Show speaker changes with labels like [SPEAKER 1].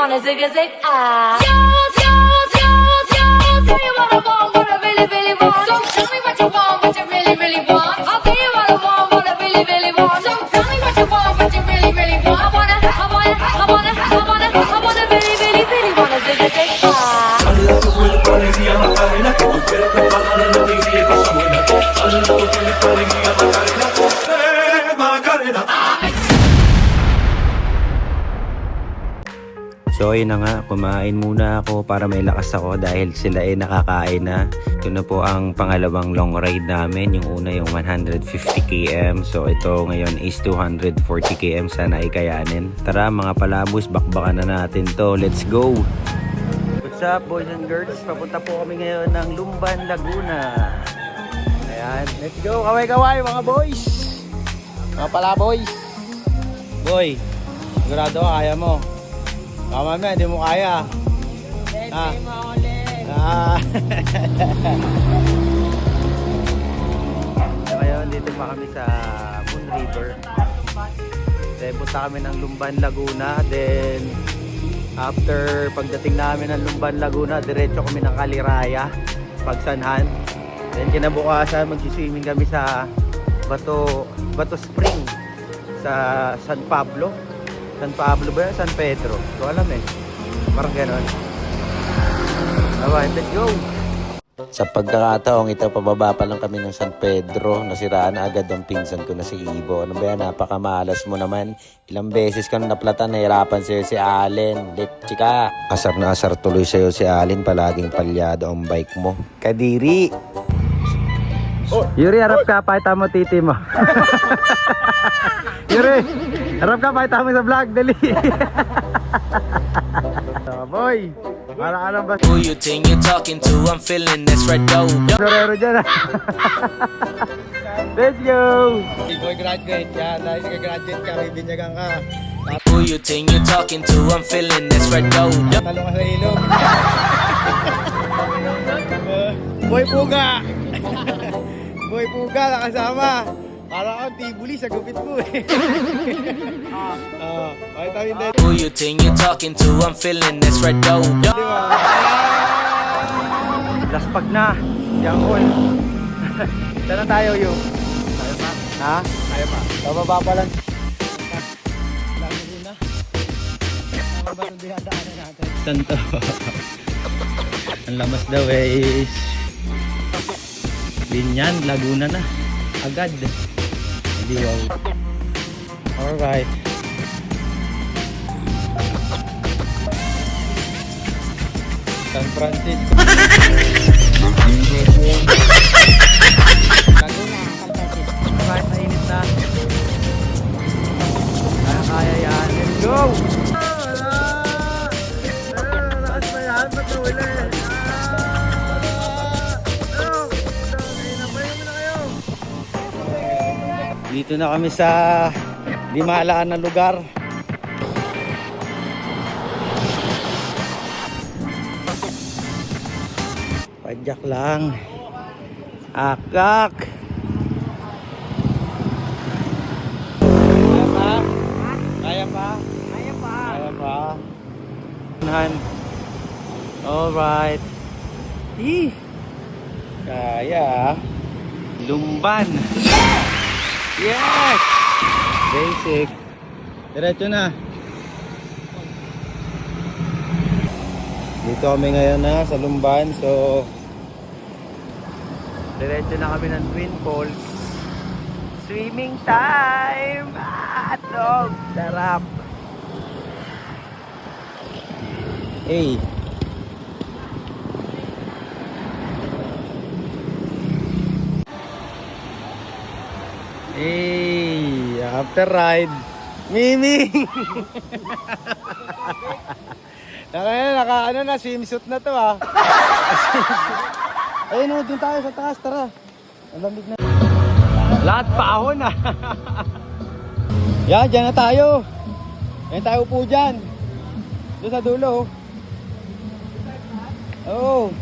[SPEAKER 1] wanna zig a zig ah. Tell you what I want, what I really, really want. So tell me what you want, what you really, really want. I'll tell you what I want, what I really, really want. So tell me what you want, what you really, really want. I wanna really, really, really wanna zig a zig ah.
[SPEAKER 2] Tu cuerpo alegría Macarena, que tu cuerpo para la alegría y cosa buena. Tu cuerpo alegría Macarena, Macarena.
[SPEAKER 3] So ayun na nga, kumain muna ako para may lakas ako dahil sila ay nakakain na. Ito na po ang pangalawang long ride namin. Yung una yung 150 km. So ito ngayon is 240 km. Sana ay kayanin. Tara mga palabos, bakbakan na natin to. Let's go! What's up boys and girls? Papunta po kami ngayon ng Lumban, Laguna. Ayan, let's go! Kaway-kaway mga boys! Mga palaboys! Boy, sigurado ka, kaya mo. Baka mamaya, hindi mo kaya. Hindi mo ulit. So ngayon, dito pa kami sa Moon River. Then punta kami ng Lumban, Laguna. Then after pagdating namin ng Lumban, Laguna, diretso kami ng Kaliraya, Pagsanhan. Then kinabukasan, mag-swimming kami sa Bato Spring sa San Pablo. San Pablo ba yan? San Pedro? Hindi ko alam eh. Parang ganon. Alright, let's go! Sa pagkakataong ito, pababa pa lang kami ng San Pedro. Nasiraan na agad ang pinsan ko na si Ivo. Ano ba yan? Napakamalas mo naman. Ilang beses ka naplatan, nahirapan sa'yo si Allen. Chika! Asar na asar tuloy sa'yo si Allen. Palaging palyado ang bike mo. Kadiri! Oh. Yuri, harap ka. Pakita mo titi mo. Yuri, harap ka. Pakita mo sa vlog. Dali. Boy, para ka lang ba?
[SPEAKER 4] Who you think you're talking to? I'm feeling this red dope.
[SPEAKER 3] Sorero dyan. Let's go.
[SPEAKER 5] Boy, graduate yan. Dahil ka-graduate ka, may binyagan ka.
[SPEAKER 4] Who you think you're talking to? I'm feeling this red dope.
[SPEAKER 5] Talong ka sa ilog. Boy, puga. Boy, puga, nakasama. Para akong tibuli sa gupit mo eh. Okay, tawin din.
[SPEAKER 4] Who you think you're talking to? I'm feeling this red dope.
[SPEAKER 5] Di ba?
[SPEAKER 3] Laspag na. Yangol. Saan na tayo yung?
[SPEAKER 5] Tayo pa.
[SPEAKER 3] Ha?
[SPEAKER 5] Tayo pa.
[SPEAKER 3] Bababa pa lang.
[SPEAKER 5] Lagi din na. Tama ba itong dinadaanan natin?
[SPEAKER 3] Santo. Ang lamas daw is Binyan, Laguna na. Agad. Hindi wow. Alright. San Francisco.
[SPEAKER 5] Laguna,
[SPEAKER 3] Kahit mainit na. Kaya yan. Let's go! Lakas pa yan. Patuli. Dito na kami sa di mahalaan na lugar. Padyak lang. Akak.
[SPEAKER 5] Kaya pa?
[SPEAKER 3] Kaya pa.
[SPEAKER 5] Kaya pa?
[SPEAKER 3] Alright. Kaya. Lumban. Yes! Basic.
[SPEAKER 5] Diretso na.
[SPEAKER 3] Dito kami ngayon na sa Lumban. So, diretso na kami ng Twin Falls. Swimming time! Dog! Sarap! Hey! Hey! After ride, Miming!
[SPEAKER 5] Naka swimsuit na to ah. Ayun o, dun tayo sa taas, tara. Ang lamig na.
[SPEAKER 3] Lahat paahon ah!
[SPEAKER 5] Yan, dyan na tayo. Yan tayo upo dyan. Doon sa dulo. Oh.